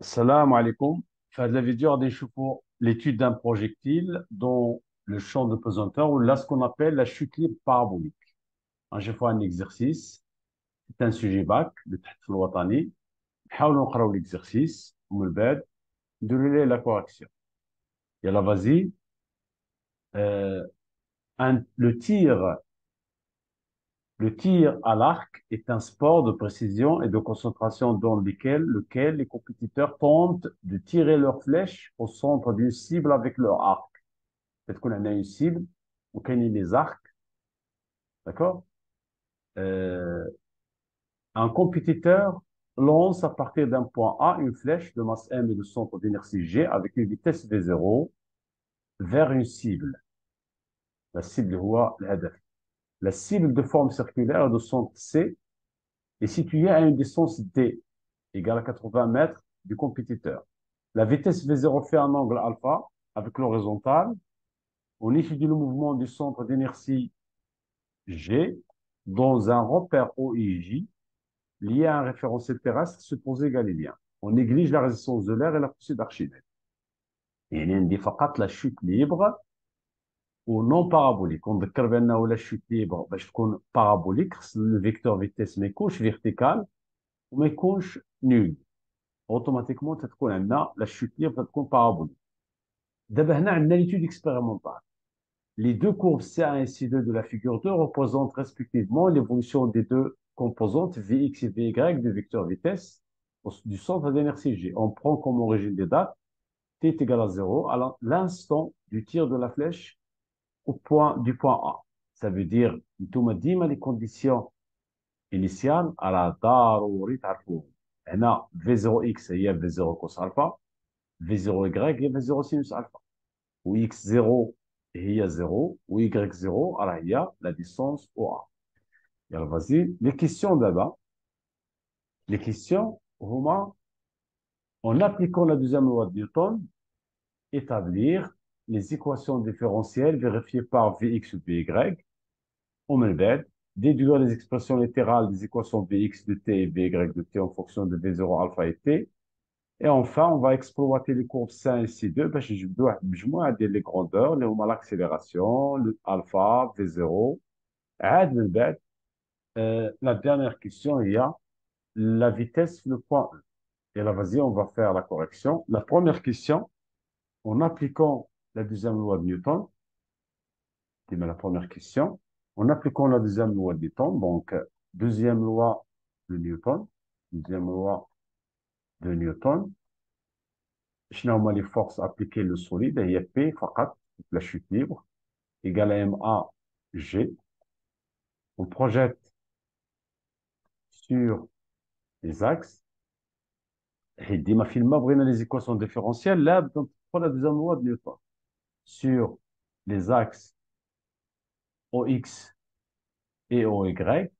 Salam alaikum. Fin de la vidéo, on va l'étude d'un projectile dans le champ de pesanteur ou là ce qu'on appelle la chute libre parabolique. Je fais un exercice, c'est un sujet bac, de تحت الوطني. نحاولوا نقراو l'exercice ومن بعد نديروا ليه la correction. يلا vas-y. Euh, le tir à l'arc est un sport de précision et de concentration dans lequel les compétiteurs tentent de tirer leurs flèches au centre d'une cible avec leur arc. Peut-être qu'on a une cible, on connaît les arcs, d'accord? Euh, un compétiteur lance à partir d'un point A une flèche de masse M et de centre d'inertie G avec une vitesse V0 vers une cible. La cible هو الهدف. La cible de forme circulaire de centre C est située à une distance D égale à 80 mètres du compétiteur. La vitesse V0 fait un angle alpha avec l'horizontale. On étudie le mouvement du centre d'inertie G dans un repère OIJ lié à un référentiel terrestre supposé galiléen. On néglige la résistance de l'air et la poussée d'Archimède. يعني عندي فقط la chute libre ou non parabolique. ونذكر بأنه la chute libre باش تكون parabolique خص le vecteur vitesse ما يكونش vertical وما يكونش nul. Automatiquement تتكون عندنا la chute libre تتكون parabolique. دابا هنا عندنا l'étude expérimentale. Les deux courbes C1 et C2 de la figure 2 représentent respectivement l'évolution des deux composantes Vx et Vy du vecteur vitesse du centre d'inertie G. On prend comme origine des dates t est égal à 0 à l'instant du tir de la flèche du point A. Ça veut dire que ديما les conditions initiales à la ضروري تعرفوهم. هنا V0x هي V0 cos alpha, V0y هي V0 sinus alpha. و x0 هي 0 و y0 راه هي la distance OA. يلا vas-y. Les questions d'abord. Les questions, هما en appliquant la deuxième loi de Newton, établir les équations différentielles vérifiées par Vx ou Vy, ومن بعد déduire les expressions littérales des équations Vx de t et Vy de t en fonction de V0 alpha et t. Et enfin, on va exploiter les courbes C1 et C2 باش نجبدوا واحد المجموعة ديال les grandeurs اللي هما l'accélération, alpha, V0. عاد من بعد la dernière question, il y a la vitesse, le point E. Et là, vas-y, on va faire la correction. La première question, en appliquant la deuxième loi de Newton, qui met la première question, en appliquant la deuxième loi de Newton, donc deuxième loi de Newton, deuxième loi de Newton, شنو les forces appliquées le solide, il y a P, فقط, la chute libre, égale à MA, G. On projette sur les axes. Et ديما في الماء بغينا les équations différentielles là pour la deuxième loi de Newton sur les axes OX et OY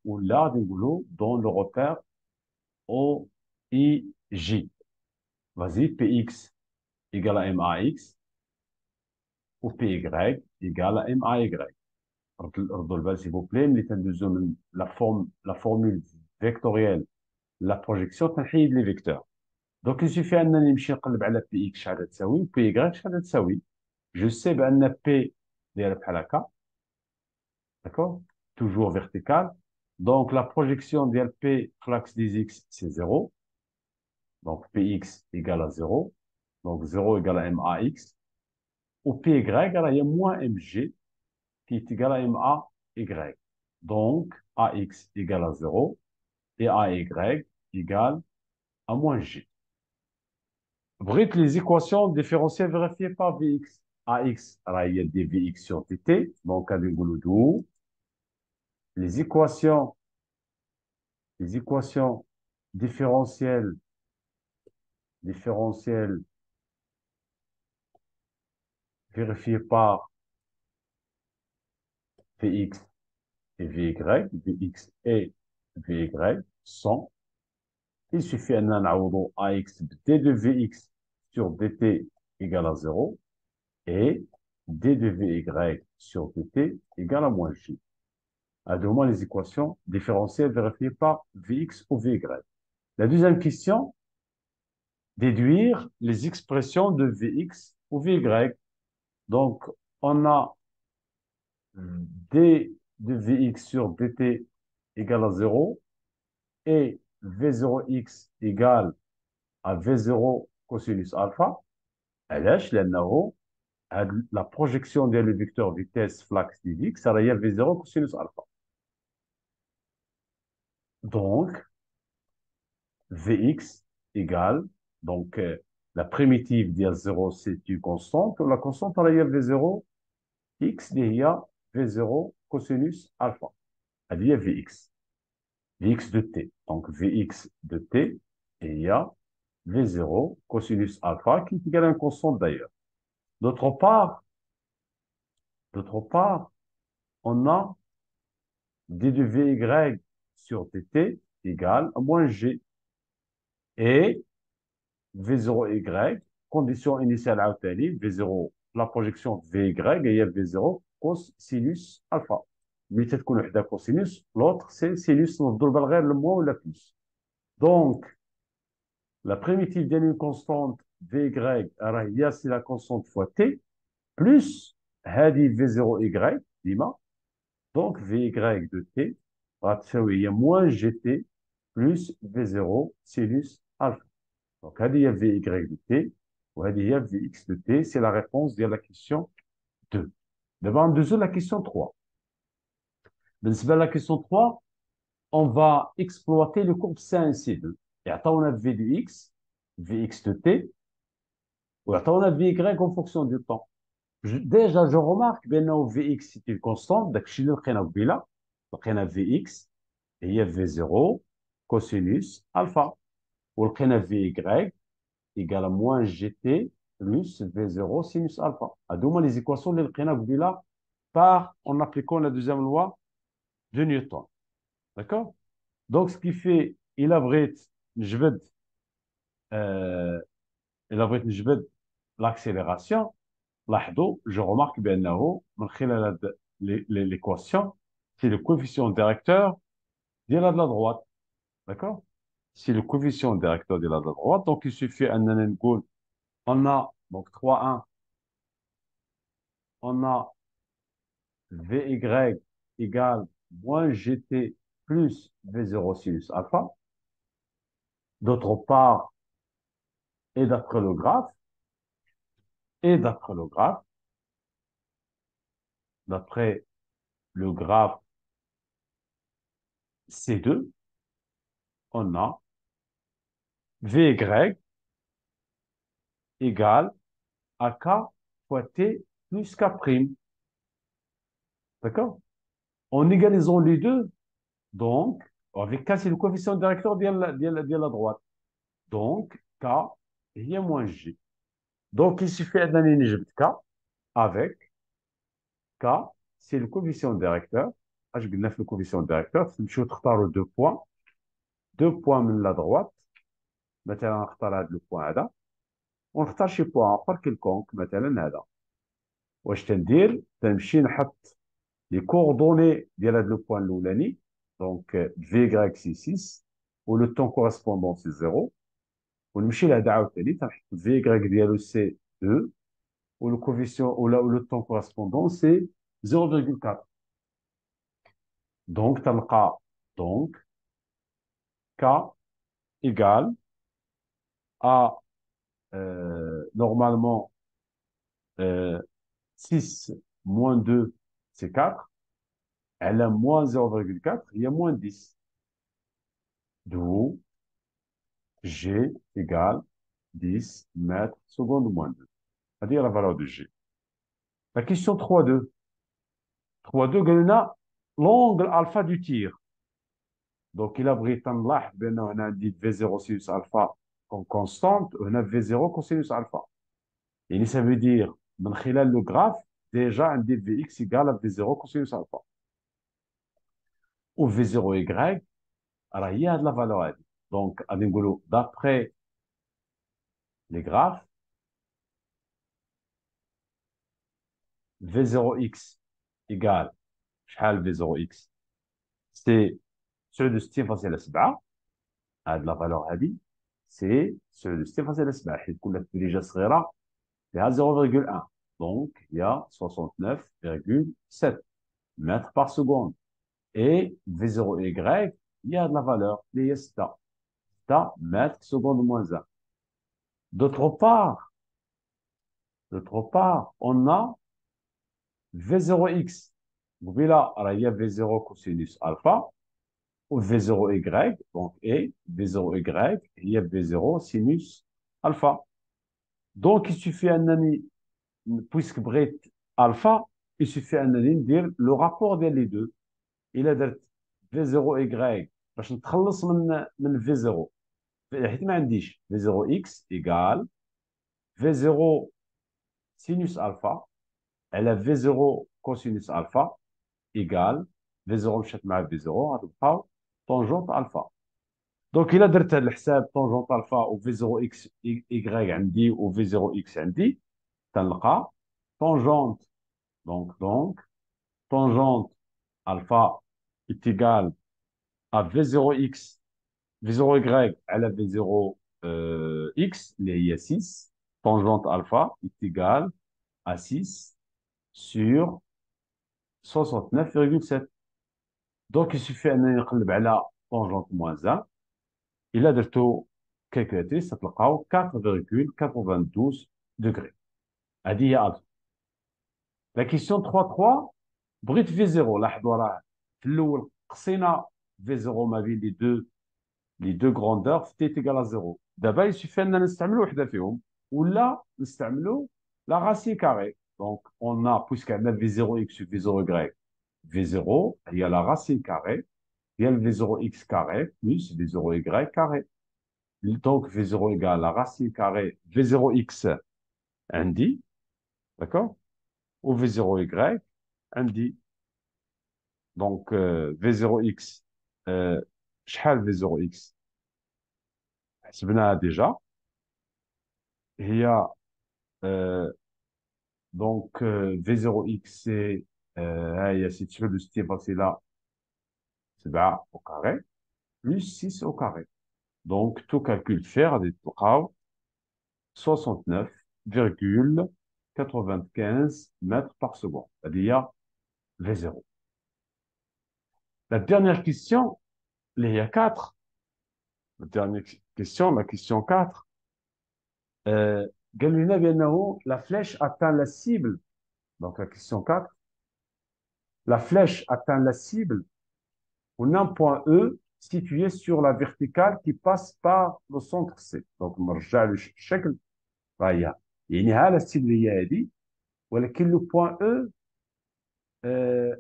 ou là نقولوا dans le repère OIJ. Vas-y, PX égale à MAX ou PY égale à MAY. ردوا البال s'il vous plaît ملي تندوزو من la formule vectorielle la projection تنحيد les vecteurs. Donc il suffit انني نمشي نقلب على PX شحال تساوي وPY شحال تساوي. Je sais بأن P دايره بحال هكا, d'accord, toujours vertical. Donc la projection de P sur l'axe des X, c'est 0. Donc Px égale à 0. Donc 0 égale à MAX. Ou Py, alors il y a moins Mg qui est égal à MAY. Donc AX égale à 0 et AY égale à moins G. Bref, les équations différentielles vérifiées par Vx. AX, alors il y a des Vx sur dt, donc avec Gouloudou. Les équations différentielles, vérifiées par Vx et Vy, Vx et Vy sont, il suffit d'un نعوضو AX d de Vx sur dt égale à 0 et d de Vy sur dt égale à moins j. À deux moments, les équations différentielles vérifiées par Vx ou Vy. La deuxième question, déduire les expressions de Vx ou Vy. Donc, on a d de Vx sur dt égale à 0 et V0x égale à V0 cosinus alpha. علاش؟ لأنه la projection ديال le vecteur vitesse flux dx هي V0 cosinus alpha. Donc, Vx égale, donc la primitive ديال 0 c'est une constante, la constante هي V0 x اللي هي V0 cosinus alpha. هذه هي Vx. Vx de t. Donc, Vx de t هي V0 cosinus alpha qui est égal à une constante d'ailleurs. D'autre part, on a d de Vy sur dt égale à moins g. Et V0y, condition initiale à V0, la projection Vy et V0 cos sinus alpha. Mais c'est qu'on a cosinus, l'autre c'est sinus, on doit le moins ou la plus. Donc, la primitive d'une constante Vy, c'est la constante fois t, plus هذه V0y, ديما. Donc, Vy de t, il y a moins gt plus V0 sinus alpha. Donc, هذه هي Vy de t, وهذه هي Vx de t, c'est la réponse de la question 2. D'abord, on deuxième la question 3. بالنسبة la question 3, on va exploiter le courbe C1 et C2. Et on a V de x, Vx de t, et on a Vy en fonction du temps. Déjà, je remarque que Vx c'est une constante, donc je vais là, donc on a Vx, et il y a V0 cosinus alpha. Ou on a Vy égale à moins gt plus V0 sinus alpha. À deux les équations de là par en appliquant la deuxième loi de Newton. D'accord? Donc, ce qui fait, euh, il a l'accélération. لاحظوا, je remarque بأنه من خلال l'équation, c'est le coefficient directeur de la droite. D'accord? C'est le coefficient directeur de la droite. Donc, il suffit أننا نقول, on a, donc 3,1, on a Vy égale moins gt plus V0 sinus alpha. D'autre part, et d'après le graphe, d'après le graphe C2, on a Vy égale à K fois T plus K prime. D'accord? En égalisant les deux, donc, avec K, c'est le coefficient directeur de la droite. Donc, K, il y a moins G. Donc, il suffit d'analyser K avec K, c'est le coefficient directeur. Je vais le coefficient directeur. Je vais choisir deux points de la droite. مثلا نختار هذا لو بوان هذا ونختار شي بوان اخر كيلكونك مثلا هذا. واش تندير؟ تنمشي نحط لي كوردوني ديال هذا لو بوان الاولاني. دونك في سي 6 ولو طون كوريسبوندون سي 0 ونمشي لهذا عاوتاني تنحط في ديالو سي 2 ولو كوفيسيون ولا لو طون كوريسبوندون سي 0,4. دونك تلقى دونك K égale à normalement 6 moins 2, c'est 4. Elle a moins 0,4, il y a moins 10. D'où G égale 10 mètres secondes moins 2. C'est-à-dire la valeur de G. La question 3,2. 3,2, on a l'angle alpha du tir. Donc, il a pris on a dit V0 sinus alpha comme constante, on a V0 cosinus alpha. Et ça veut dire, من خلال le graphe, déjà, on dit Vx égale à V0 cosinus alpha. Ou V0y, alors il y a de la valeur. Donc, d'après les graphes, V0x égale, شحال V0x, c'est celui de Steve facile à 7, à de la valeur هذه, سي سي فاصلة 7 حيت كل تدريجة صغيرة فيها 0,1 دونك هي 69,7 mètres par seconde. Et V0Y, il y a de la valeur, il y a 6 mètres seconde moins 1. D'autre part, on a V0X. Donc là, il y a V0 cosinus alpha, ou V0Y, donc et V0Y, il y a V0 sinus alpha. Donc, il suffit un ami, puisque Brett alpha, il suffit un ami de dire le rapport des les deux. Il a dit V0Y باش نتخلص من V0 حيت ما عنديش V0X égale V0 sinus alpha على V0 cosinus alpha égale V0 مشات مع V0 غتبقاو طونجونت الفا. دونك الا درت هذا الحساب طونجونت الفا و V0X Y عندي و V0X عندي تنلقى طونجونت donc tangente alpha est égale à V0X, V0Y à la V0X, il y a 6. Tangente alpha est égale à 6 sur 69,7. Donc, il suffit de نقلب على tangente moins 1. Il a درتو calculatrice, ça تلقاو 4,92 degrés. هذه هي alpha. La question 3.3, بغيت V0 لاحظوا راه في الاول قصينا V0 ما بين les deux grandeurs t est égal à 0. D'abord, il suffit de نستعملوا وحده فيهم ولا نستعملوا la racine carrée. Donc, on a, puisqu'on a V0x sur V0y, V0, il y a la racine carrée, il y a le V0x carré plus V0y carré. Donc, V0 égale la racine carrée V0x عندي, d'accord? Ou V0y عندي. Donc, V0x, شحال V0x حسبناها déjà. هي donc V0x c'est هي si tu veux le style c'est là 7 au carré plus 6 au carré. Donc tout calcul faire des 69,95 mètres par seconde. C'est-à-dire V0. La dernière question, il y a 4. La dernière question, la question 4. قال لنا بأنه la flèche atteint la cible. Donc la question 4. La flèche atteint la cible. On a un point E situé sur la verticale qui passe par le centre C. Donc نرجع للشكل فهي يعني هذا الستيل اللي هي هذه ولكن le point E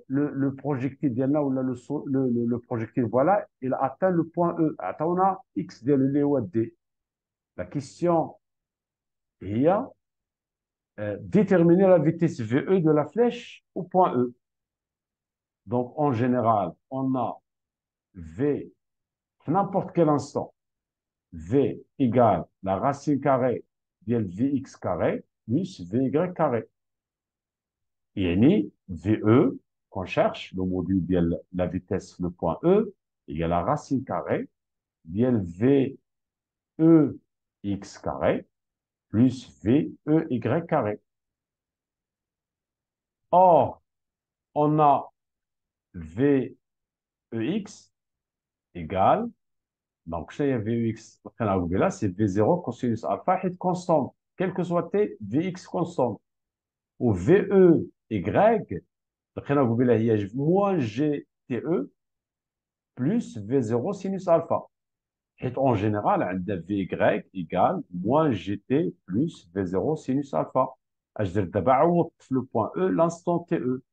le projectile ديالنا ولا le projectile voilà il atteint le point E عطاونا X ديالو اللي هو D. La question هي déterminer la vitesse VE de la flèche au point E. Donc, en général, on a V, n'importe quel instant, V égale la racine carrée de Vx carré plus Vy carré. Et VE, qu'on cherche, le module de la vitesse, le point E, égale la racine carrée de Vex carré plus Vey carré. Or, on a Vex égale, donc chez Vex, là, c'est V0 cosinus alpha est constante, quel que soit T, Vx constante. Ou VE Y, moins GTE plus V0 sinus alpha. Et en général, Vy égale moins GT plus V0 sinus alpha. Je d'abord le point E, l'instant TE.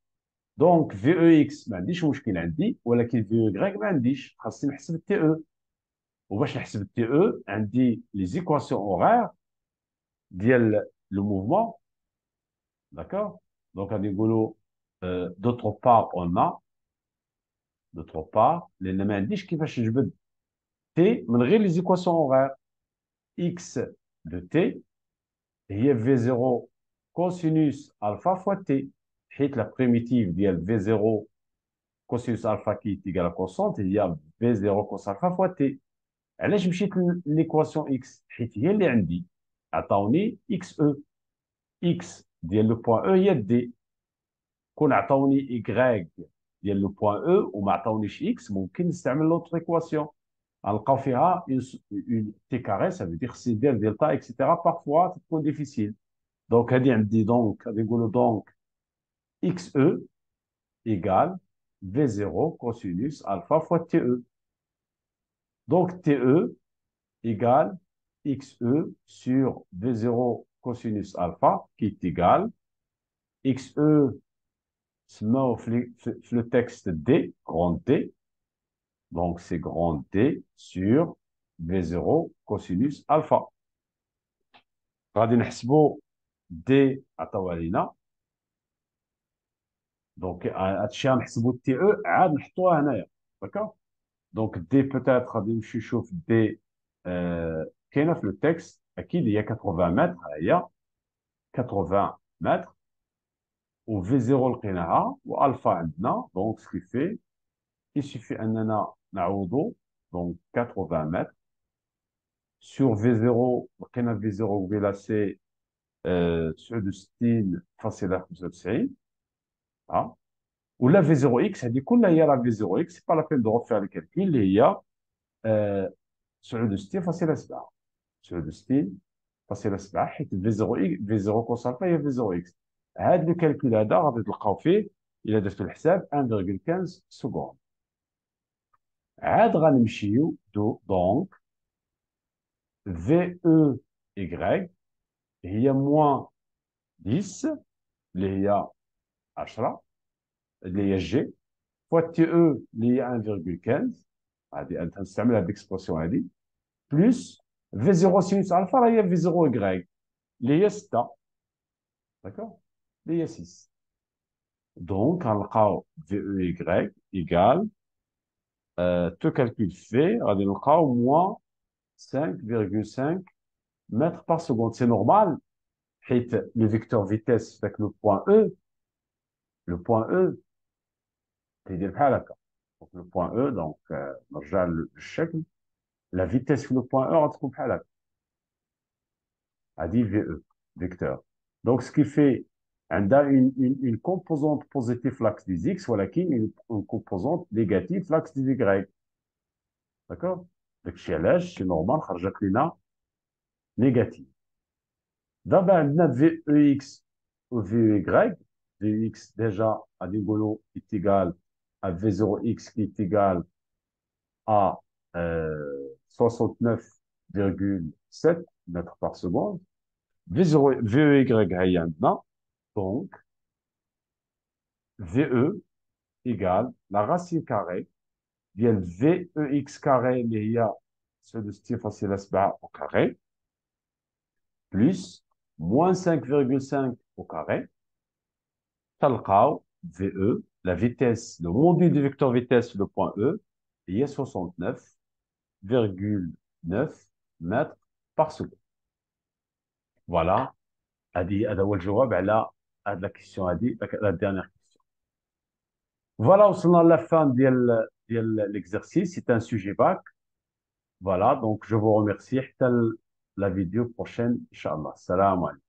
Donc, VEX, ما عنديش مشكل عندي ولكن VY ما عنديش خاصني نحسب التي او وباش نحسب التي او عندي لي زيكواسيون اورير ديال لو موفمون d'accord donc غادي نقولوا d'autre part on a d'autre part لان ما عنديش كيفاش نجبد تي من غير لي زيكواسيون اورير x de t هي v0 cosinus alpha fois t حيت la primitive ديال v0 cosinus alpha qui est égal à constante, il y a V0 cos alpha fois T. علاش مشيت ليكواسيون اكس؟ حيت هي اللي عندي عطاوني اكس او. اكس ديال لو بوان او هي دي. كون عطاوني ايكغيك ديال لو بوان او وما عطاونيش اكس، ممكن نستعمل لوطر ايكواسيون غنلقاو فيها اون تي كاري، ça veut dire خصني ندير دلتا اكسيتيرا، بارفوا تكون ديفيسيل. دونك هذه عندي، دونك غادي نقولوا دونك اكس او égale V0 cosinus alpha fois TE. Donc TE égale XE sur V0 cosinus alpha qui est égal XE se met le texte D, grand D. Donc c'est grand D sur V0 cosinus alpha. غادي نحسبوا D عطاوها لينا. دونك هادشي غنحسبوا تي او عاد نحطوها هنايا. داكوغ. دونك دي بوتيتر غادي نمشي نشوف دي كاينه في لو تكست، اكيد هي 80 متر. ها هي 80 متر، و في زيرو لقيناها، والفا عندنا. دونك سكي في يسوفي اننا نعوضو. دونك 80 متر سور في زيرو، لقينا في زيرو قبيله سي 69.95. ها، ولا في زيرو اكس هذه كلها هي راه في زيرو اكس، با لا بين دو ريفير لي كالكول، اللي هي 69.7. 69.7 حيت في 0 في 0 كوس الفا هي في 0 اكس. هاد لو كالكول هذا غادي تلقاو فيه الا درتو الحساب 1.15 سكوند. عاد غنمشيو دونك في او ايكغيك هي موان 10 اللي هي 10 اللي هي جي، فوا تي او اللي هي 1.15. غادي نستعمل هاد الاكسبرسيون هادي، بلس في 0 سينوس الفا راه هي في 0 ايكغيك اللي هي 6. داكوغ، اللي هي 6. دونك غنلقاو في او ايكغيك ايكال تو كالكول في غادي نلقاو موان 5.5 متر بار سكوند. سي نورمال حيت لو فيكتور فيتيس داك لو بوان او، لو بوان او تيدير بحال هكا. دونك لو بوان او، دونك نرجع للشكل، لا فيتيس في لو بوان او غتكون بحال هكا. هادي في او فيكتور. دونك سكي في عندها une composante positive في l'axe des x، ولكن une composante négative في l'axe des y. داكوغ. داكشي علاش سي نورمال خرجت لنا نيجاتيف. دابا عندنا في او اكس و في او y. في او اكس ديجا غادي نقولوا ايتيغال ا في 0 اكس كي ايتيغال ا 69.7 متر بار سكوند. في 0 في او y ها هي عندنا. دونك في او égale la racine carrée ديال في او اكس كاري اللي هي 69.7 au carré plus moins 5.5 au carré. تلقاو في او la vitesse, le module du vecteur vitesse sur le point E هي 69.9 mètres par seconde. فوالا، هذا هو الجواب على هاد لا كيسيون هادي، لا ديرنيير كيسيون. فوالا، وصلنا لا فان ديال l'exercice. C'est un sujet bac. Voilà, donc je vous remercie. حتى la vidéo prochaine, Inch'Allah. Salam alaikum.